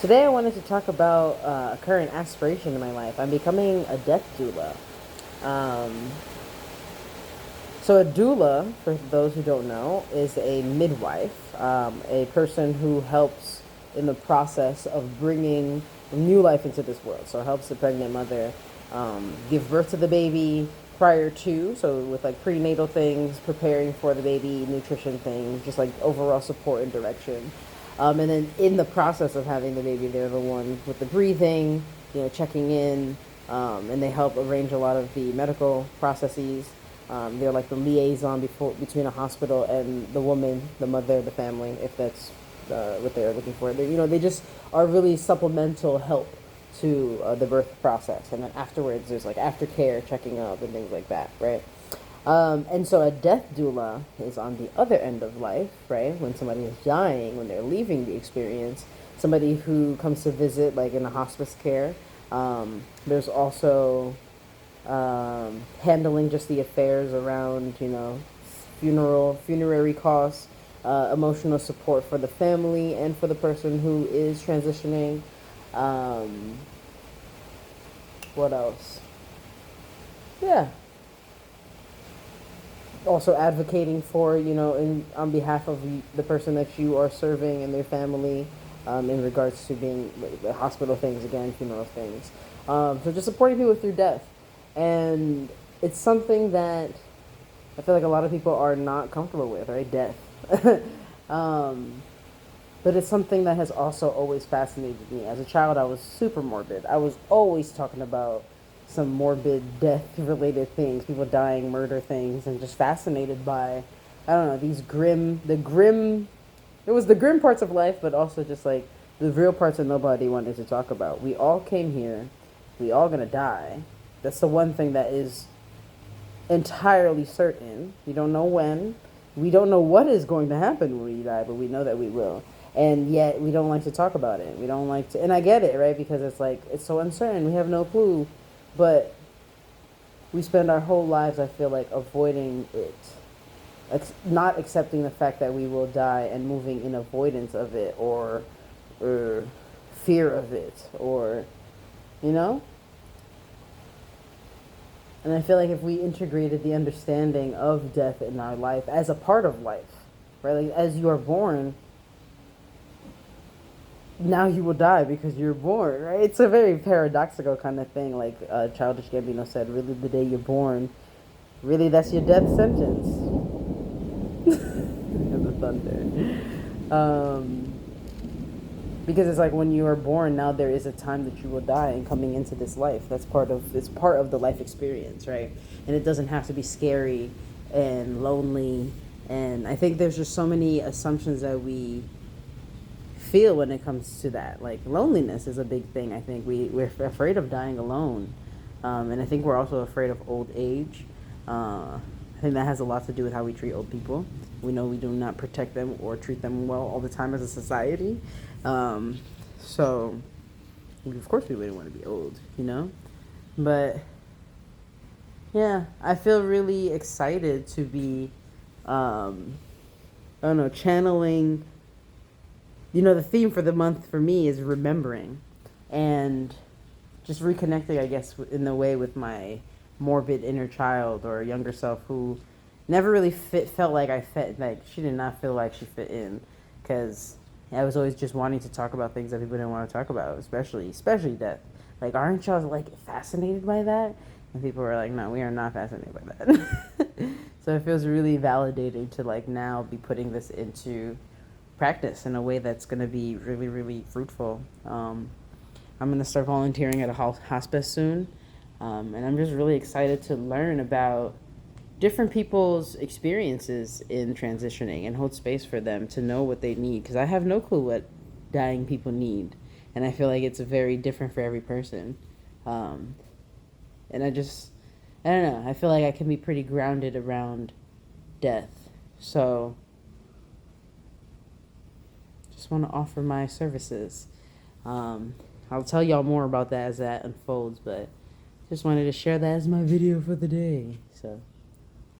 Today I wanted to talk about a current aspiration in my life. I'm becoming a death doula. Um, so a doula, for those who don't know, is a midwife, a person who helps in the process of bringing new life into this world. So it helps the pregnant mother give birth to the baby prior to, so with like prenatal things, preparing for the baby, nutrition things, just like overall support and direction. And then in the process of having the baby, they're the one with the breathing, checking in, and they help arrange a lot of the medical processes. They're like the liaison between a hospital and the woman, the mother, the family, if that's what they're looking for. They just are really supplemental help to the birth process. And then afterwards, there's like aftercare, checking up, and things like that, right? And so a death doula is on the other end of life, right? When somebody is dying, when they're leaving the experience, somebody who comes to visit, like in a hospice care. There's also handling just the affairs around, funerary costs, emotional support for the family and for the person who is transitioning. Um, what else? Yeah, also advocating for, on behalf of the person that you are serving and their family, in regards to being the hospital things, again, funeral things. So just supporting people through death. And it's something that I feel like a lot of people are not comfortable with, right? Death. um, but it's something that has also always fascinated me. As a child, I was super morbid. I was always talking about some morbid death-related things, people dying, murder things, and just fascinated by, I don't know, it was the grim parts of life, but also just like the real parts that nobody wanted to talk about. We all came here. We all gonna die. That's the one thing that is entirely certain. We don't know when. We don't know what is going to happen when we die, but we know that we will. And yet we don't like to talk about it. We don't like to, and I get it, right? Because it's like, it's so uncertain. We have no clue. But we spend our whole lives, I feel like, avoiding it. Not accepting the fact that we will die and moving in avoidance of it, or fear of it, or, you know? And I feel like if we integrated the understanding of death in our life as a part of life, right? Like as you are born, now you will die because you're born, right? It's a very paradoxical kind of thing. Like Childish Gambino said, really the day you're born, really that's your death sentence. And the thunder. Because it's like when you are born, now there is a time that you will die, and coming into this life, it's part of the life experience, right? And it doesn't have to be scary and lonely. And I think there's just so many assumptions that we feel when it comes to that. Like loneliness is a big thing. I think we're afraid of dying alone, and I think we're also afraid of old age. I think that has a lot to do with how we treat old people. We know we do not protect them or treat them well all the time as a society. So, of course, we wouldn't want to be old, But yeah, I feel really excited to be, I don't know, channeling. The theme for the month for me is remembering, and just reconnecting, I guess, in a way with my morbid inner child or younger self who never really felt like I fit. Like she did not feel like she fit in, because I was always just wanting to talk about things that people didn't want to talk about, especially death. Like, aren't y'all like fascinated by that? And people were like, no, we are not fascinated by that. So it feels really validating to like now be putting this into practice in a way that's going to be really, really fruitful. I'm going to start volunteering at a hospice soon. And I'm just really excited to learn about different people's experiences in transitioning and hold space for them to know what they need. Because I have no clue what dying people need. And I feel like it's very different for every person. And I don't know. I feel like I can be pretty grounded around death. So just want to offer my services. I'll tell y'all more about that as that unfolds, but just wanted to share that as my video for the day. So